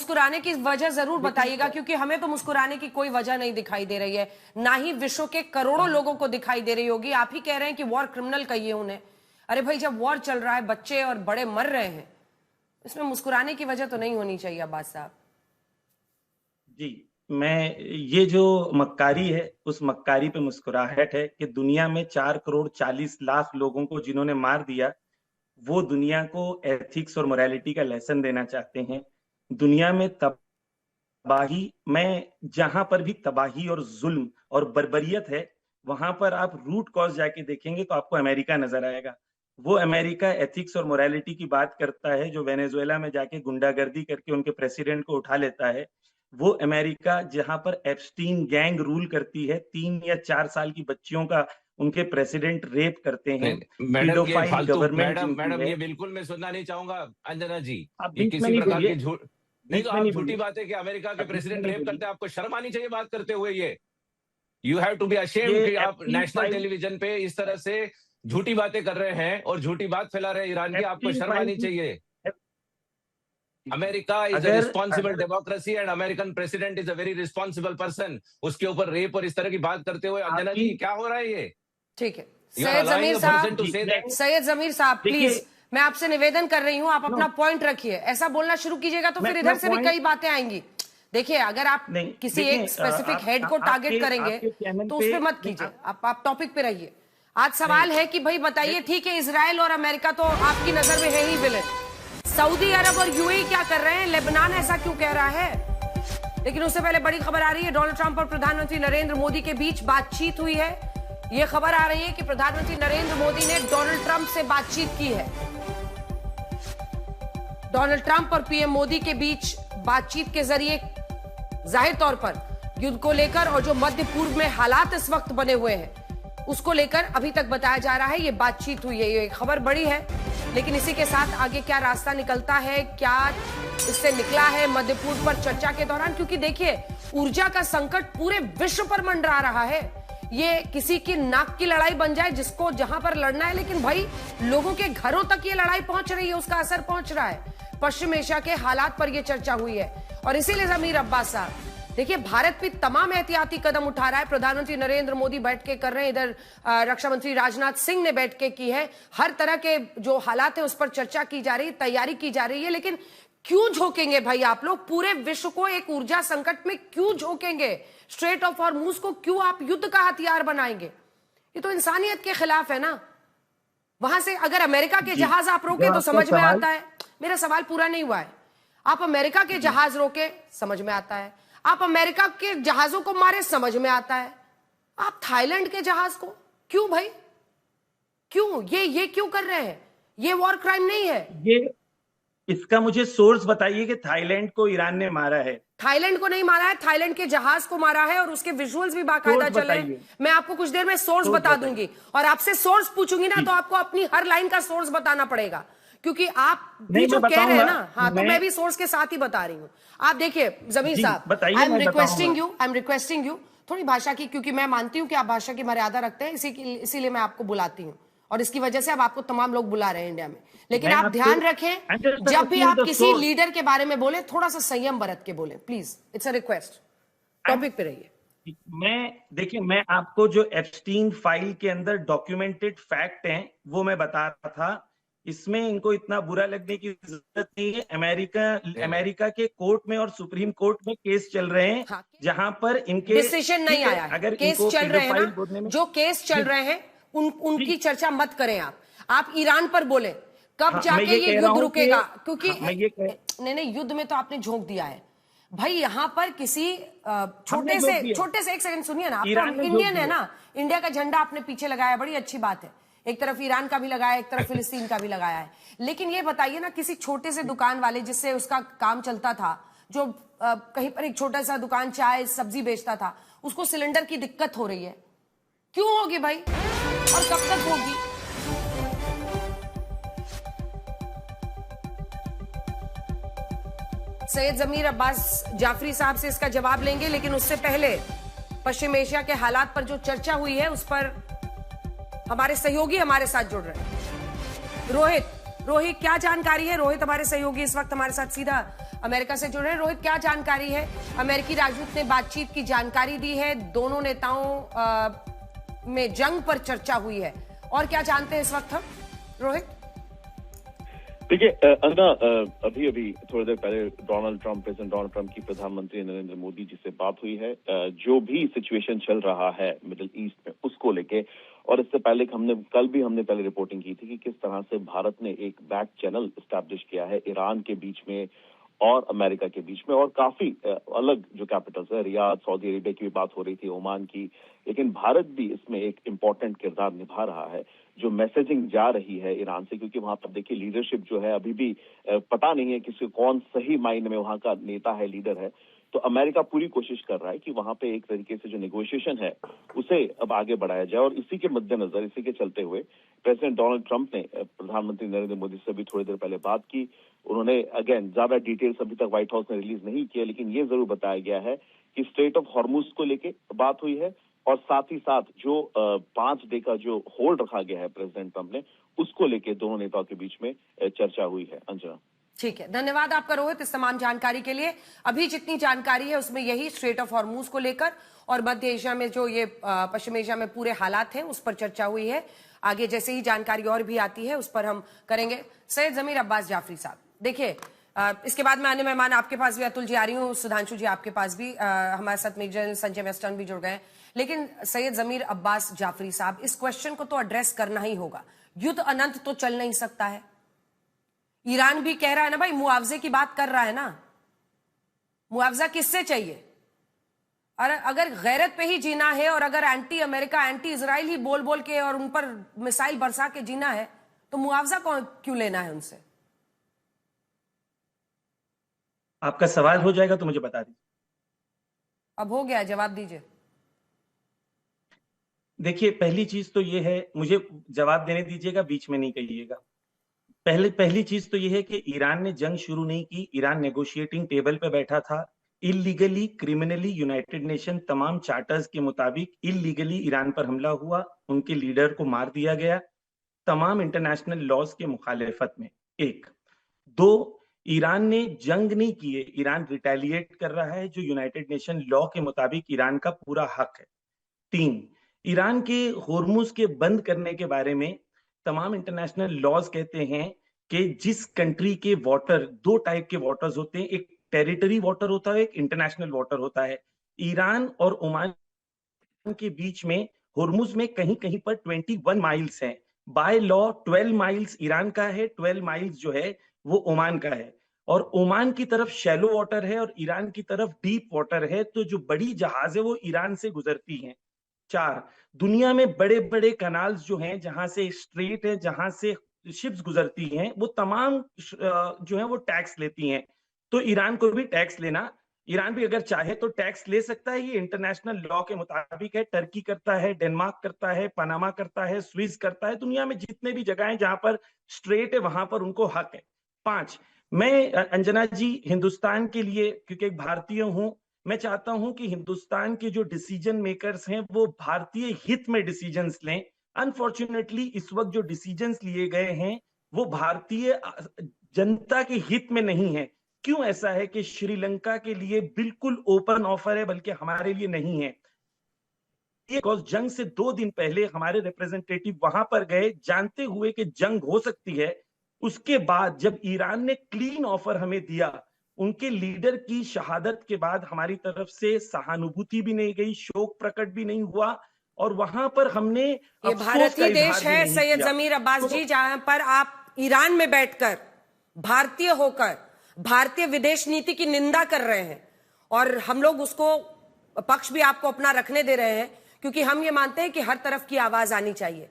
मुस्कुराने की वजह जरूर बताइएगा, क्योंकि हमें तो मुस्कुराने की कोई वजह नहीं दिखाई दे रही है, ना ही विश्व के करोड़ों लोगों को दिखाई दे रही होगी। आप ही कह रहे हैं कि वॉर क्रिमिनल कहिए उन्हें। अरे भाई, जब वॉर चल रहा है, बच्चे और बड़े मर रहे हैं, इसमें मुस्कुराने की वजह तो नहीं होनी चाहिए अब्बास साहब। जी, मैं ये जो मक्कारी है, उस मक्कारी पे मुस्कुराहट है कि दुनिया में 4 करोड़ 40 लाख लोगों को जिन्होंने मार दिया, वो दुनिया को एथिक्स और मोरालिटी का लेसन देना चाहते हैं। दुनिया में तबाही, मैं जहां पर भी तबाही और जुल्म और बर्बरियत है, वहां पर आप रूट कॉज जाके देखेंगे तो आपको अमेरिका नजर आएगा। वो अमेरिका एथिक्स और मोरालिटी की बात करता है जो वेनेजुएला में जाके गुंडागर्दी करके उनके प्रेसिडेंट को उठा लेता है। वो अमेरिका जहां पर एप्स्टीन गैंग रूल करती है, 3 या 4 साल की बच्चियों का उनके प्रेसिडेंट रेप करते हैं। मैडम, ये पीडोफाइल फालतू गवर्नमेंट मैडम है। ये बिल्कुल मैं सुनना नहीं चाहूंगा अंजना जी। आप ये बीच में किसी नहीं प्रकार बोलिए, की झूठ नहीं, तो बीच में आप नहीं झूठी बोलिए, बात है कि अमेरिका के आप बीच में प्रेसिडेंट नहीं रेप करते बोलिए। हैं, आपको शर्म आनी चाहिए बात करते हुए। ये you have to be ashamed ये कि आप एप्स्टीन नेशनल फाइल, टेलीविजन पे इस तरह से झूठी बातें कर रहे हैं और झूठी बात फैला रहे हैं ईरान की। आपको एप्स्टीन शर्म फाइल आनी की चाहिए। अमेरिका इज अ अगर रिस्पॉन्सिबल अगर democracy and American president is a very responsible person. उसके ऊपर रेप और इस तरह की बात करते हुए अंजना आपकी, जी क्या हो रहा है ये? ठीक है, You are Syed allowing Zameer a person साहब, to say that? सैयद जमीर साहब देखिए, प्लीज, मैं आपसे निवेदन कर रही हूं, आप अपना नो, पॉइंट रखिए। ऐसा बोलना शुरू कीजिएगा तो मैं फिर अपना इधर से भी पॉइंट, कई बातें आएंगी। देखिए, अगर आप नहीं किसी देखिए, एक स्पेसिफिक हेड को आपके टारगेट करेंगे आपके चैनल तो उस पे पर मत नहीं, कीजिए, आप टॉपिक पे रहिए। आज नहीं, सवाल है कि भाई बताइए, ठीक है, इजराइल और अमेरिका तो आपकी नजर में है ही विलेन, सऊदी अरब और यूएई क्या कर रहे हैं? लेबनान ऐसा क्यों कह रहा है? लेकिन उससे पहले बड़ी खबर आ रही है, डोनाल्ड ट्रंप और प्रधानमंत्री नरेंद्र मोदी के बीच बातचीत हुई है। यह खबर आ रही है कि प्रधानमंत्री नरेंद्र मोदी ने डोनाल्ड ट्रंप से बातचीत की है। डोनाल्ड ट्रंप और पीएम मोदी के बीच बातचीत के जरिए जाहिर तौर पर युद्ध को लेकर और जो मध्य पूर्व में हालात इस वक्त बने हुए हैं उसको लेकर अभी तक बताया जा रहा है ये बातचीत हुई है। ये खबर बड़ी है, लेकिन इसी के साथ आगे क्या रास्ता निकलता है, क्या इससे निकला है मध्य पूर्व पर चर्चा के दौरान, क्योंकि देखिए ऊर्जा का संकट पूरे विश्व पर मंडरा रहा है। ये किसी की नाक की लड़ाई बन जाए जिसको जहां पर लड़ना है, लेकिन भाई लोगों के घरों तक ये लड़ाई पहुंच रही है, उसका असर पहुंच रहा है। पश्चिम एशिया के हालात पर यह चर्चा हुई है और इसीलिए जमीर अब्बास साहब, देखिए, भारत भी तमाम एहतियाती कदम उठा रहा है। प्रधानमंत्री नरेंद्र मोदी बैठकें कर रहे हैं, इधर रक्षा मंत्री राजनाथ सिंह ने बैठकें की है। हर तरह के जो हालात है उस पर चर्चा की जा रही है, तैयारी की जा रही है। लेकिन क्यों झोंकेंगे भाई आप लोग पूरे विश्व को एक ऊर्जा संकट में? क्यों झोंकेंगे? स्ट्रेट ऑफ हॉर्मुज को क्यों आप युद्ध का हथियार बनाएंगे? ये तो इंसानियत के खिलाफ है ना। वहां से अगर अमेरिका के जहाज आप रोके तो समझ में आता है। मेरा सवाल पूरा नहीं हुआ है। आप अमेरिका के जहाज रोके, समझ में आता है। आप अमेरिका के जहाजों को मारे, समझ में आता है। आप थाईलैंड के जहाज को क्यों भाई, क्यों ये क्यों कर रहे हैं? ये वॉर क्राइम नहीं है। ये इसका मुझे सोर्स बताइए कि थाईलैंड को ईरान ने मारा है। थाईलैंड को नहीं मारा है, थाईलैंड के जहाज को मारा है और उसके विजुअल्स भी बाकायदा चल रहे हैं। मैं आपको कुछ देर में सोर्स बता दूंगी और आपसे सोर्स पूछूंगी ना तो आपको अपनी हर लाइन का सोर्स बताना पड़ेगा, क्योंकि आप भी जो कह रहे हैं ना, हाँ, तो मैं भी सोर्स के साथ ही बता रही हूँ। आप देखिए जमीर साहब, आई एम रिक्वेस्टिंग यू थोड़ी भाषा की, क्योंकि मैं मानती हूँ कि आप भाषा की मर्यादा रखते हैं, इसीलिए मैं आपको बुलाती हूँ और इसकी वजह से अब आपको तमाम लोग बुला रहे हैं इंडिया में। लेकिन आप ध्यान रखें, जब भी आप किसी लीडर के बारे में बोले थोड़ा सा संयम बरत के बोले, please, it's a request. Topic पे रहिए। देखिए, मैं आपको जो एप्स्टीन फाइल के अंदर डॉक्यूमेंटेड फैक्ट हैं वो मैं बता रहा था। इसमें इनको इतना बुरा लगने की जरूरत नहीं है। अमेरिका के कोर्ट में और सुप्रीम कोर्ट में केस चल रहे हैं, हाँ, जहां पर इनके डिसीजन नहीं आया है। अगर केस चल रहे हैं ना, जो केस चल रहे हैं उनकी चर्चा मत करें। आप ईरान पर बोले, कब जाके ये युद्ध रुकेगा? क्योंकि नहीं, युद्ध में तो आपने झोंक दिया है भाई। यहां पर किसी छोटे से एक सेकंड सुनिए ना, आप तो इंडियन है ना, इंडिया का झंडा आपने पीछे लगाया, बड़ी अच्छी बात है। एक तरफ ईरान का भी लगाया, एक तरफ फिलिस्तीन का भी लगाया है। लेकिन ये बताइए ना, किसी छोटे से दुकान वाले जिससे उसका काम चलता था, जो कहीं पर एक छोटा सा दुकान चाय सब्जी बेचता था, उसको सिलेंडर की दिक्कत हो रही है, क्यों होगी भाई और कब तक होगी? सैयद जमीर अब्बास जाफरी साहब से इसका जवाब लेंगे, लेकिन उससे पहले पश्चिम एशिया के हालात पर जो चर्चा हुई है उस पर हमारे सहयोगी हमारे साथ जुड़ रहे हैं। रोहित, क्या जानकारी है? रोहित हमारे सहयोगी इस वक्त हमारे साथ सीधा अमेरिका से जुड़ रहे हैं। रोहित, क्या जानकारी है? अमेरिकी राजदूत ने बातचीत की जानकारी दी है, दोनों नेताओं में जंग पर चर्चा हुई है, और क्या जानते हैं इस वक्त हम? रोहित, देखिए अंजना, अभी अभी थोड़ी देर पहले प्रेसिडेंट डोनाल्ड ट्रंप की प्रधानमंत्री नरेंद्र मोदी जी से बात हुई है, जो भी सिचुएशन चल रहा है मिडिल ईस्ट में उसको लेके। और इससे पहले कल भी हमने पहले रिपोर्टिंग की थी कि किस तरह से भारत ने एक बैक चैनल स्टैब्लिश किया है ईरान के बीच में और अमेरिका के बीच में, और काफी अलग जो कैपिटल्स है, रियाद, सऊदी अरेबिया की भी बात हो रही थी, ओमान की, लेकिन भारत भी इसमें एक इम्पोर्टेंट किरदार निभा रहा है। जो मैसेजिंग जा रही है ईरान से, क्योंकि वहां पर देखिए लीडरशिप जो है अभी भी पता नहीं है किसी कौन सही मायने में वहां का नेता है, लीडर है। तो अमेरिका पूरी कोशिश कर रहा है कि वहां पे एक तरीके से जो नेगोशिएशन है उसे अब आगे बढ़ाया जाए, और इसी के मद्देनजर, इसी के चलते हुए प्रेसिडेंट डोनाल्ड ट्रंप ने प्रधानमंत्री नरेंद्र मोदी से भी थोड़ी देर पहले बात की। उन्होंने अगेन ज्यादा डिटेल्स अभी तक व्हाइट हाउस ने रिलीज नहीं किया, लेकिन ये जरूर बताया गया है कि स्ट्रेट ऑफ हॉर्मुज को लेके बात हुई है, और साथ ही साथ जो 5 डे का जो होल्ड रखा गया है प्रेसिडेंट ट्रंप ने, उसको लेके दोनों नेताओं के बीच में चर्चा हुई है। अंजना, ठीक है, धन्यवाद आपका रोहित इस तमाम जानकारी के लिए। अभी जितनी जानकारी है उसमें यही स्ट्रेट ऑफ हॉर्मुज को लेकर और मध्य एशिया में जो ये पश्चिम एशिया में पूरे हालात हैं उस पर चर्चा हुई है। आगे जैसे ही जानकारी और भी आती है उस पर हम करेंगे। सैयद जमीर अब्बास जाफरी साहब, देखिए इसके बाद में अन्य मेहमान आपके पास भी, अतुल जी आ रही हूँ, सुधांशु जी आपके पास भी, हमारे साथ मेजर संजय वेस्टर्न भी जुड़ गए हैं। लेकिन सैयद जमीर अब्बास जाफरी साहब, इस क्वेश्चन को तो एड्रेस करना ही होगा। युद्ध अनंत तो चल नहीं सकता है। ईरान भी कह रहा है ना भाई, मुआवजे की बात कर रहा है ना, मुआवजा किससे चाहिए? और अगर गैरत पे ही जीना है और अगर एंटी अमेरिका एंटी इजराइल ही बोल बोल के और उन पर मिसाइल बरसा के जीना है तो मुआवजा क्यों लेना है उनसे? आपका सवाल हो जाएगा तो मुझे बता दीजिए। अब हो गया, जवाब दीजिए। देखिए, पहली चीज तो ये है, मुझे जवाब देने दीजिएगा, बीच में नहीं कहिएगा। पहली चीज तो ये है कि ईरान ने जंग शुरू नहीं की, ईरान नेगोशिएटिंग टेबल पे बैठा था। इलीगली, क्रिमिनली यूनाइटेड नेशन तमाम चार्टर्स के मुताबिक इलीगली ईरान पर हमला हुआ, उनके लीडर को मार दिया गया, तमाम इंटरनेशनल लॉज के मुखालिफत में। 1, 2, ईरान ने जंग नहीं की है, ईरान रिटेलिएट कर रहा है, जो यूनाइटेड नेशन लॉ के मुताबिक ईरान का पूरा हक है। 3, ईरान के होर्मुज के बंद करने के बारे में तमाम इंटरनेशनल लॉज कहते हैं कि जिस कंट्री के वाटर, 2 टाइप के वाटर्स होते हैं, एक टेरिटरी वाटर होता है, एक इंटरनेशनल वाटर होता है। ईरान और ओमान के बीच में होर्मुज में कहीं कहीं पर 21 माइल्स हैं। बाय लॉ 12 माइल्स ईरान का है, 12 माइल्स जो है वो ओमान का है, और ओमान की तरफ शैलो वाटर है और ईरान की तरफ डीप वाटर है, तो जो बड़ी जहाज है वो ईरान से गुजरती हैं। 4, दुनिया में बड़े बड़े कनाल्स जो हैं, जहां से स्ट्रेट है, जहां से शिप्स गुजरती हैं, वो तमाम जो है वो टैक्स लेती हैं। तो ईरान को भी टैक्स लेना, ईरान भी अगर चाहे तो टैक्स ले सकता है, ये इंटरनेशनल लॉ के मुताबिक है। टर्की करता है, डेनमार्क करता है, पनामा करता है, स्विस करता है, दुनिया में जितने भी जगह हैं जहां पर स्ट्रेट है वहां पर उनको हक है। 5, मैं अंजना जी हिंदुस्तान के लिए, क्योंकि एक भारतीय हूं, मैं चाहता हूं कि हिंदुस्तान के जो डिसीजन मेकर्स हैं वो भारतीय हित में डिसीजंस लें। अनफॉर्चुनेटली इस वक्त जो डिसीजंस लिए गए हैं वो भारतीय जनता के हित में नहीं है। क्यों ऐसा है कि श्रीलंका के लिए बिल्कुल ओपन ऑफर है, बल्कि हमारे लिए नहीं है। जंग से 2 दिन पहले हमारे रिप्रेजेंटेटिव वहां पर गए, जानते हुए कि जंग हो सकती है। उसके बाद जब ईरान ने क्लीन ऑफर हमें दिया, उनके लीडर की शहादत के बाद हमारी तरफ से सहानुभूति भी नहीं गई, शोक प्रकट भी नहीं हुआ, और वहां पर हमने ये भारतीय देश है सैयद जमीर अब्बास जी, जहां पर आप ईरान में बैठकर भारतीय होकर भारतीय विदेश नीति की निंदा कर रहे हैं, और हम लोग उसको पक्ष भी आपको अपना रखने दे रहे हैं, क्योंकि हम ये मानते हैं कि हर तरफ की आवाज आनी चाहिए।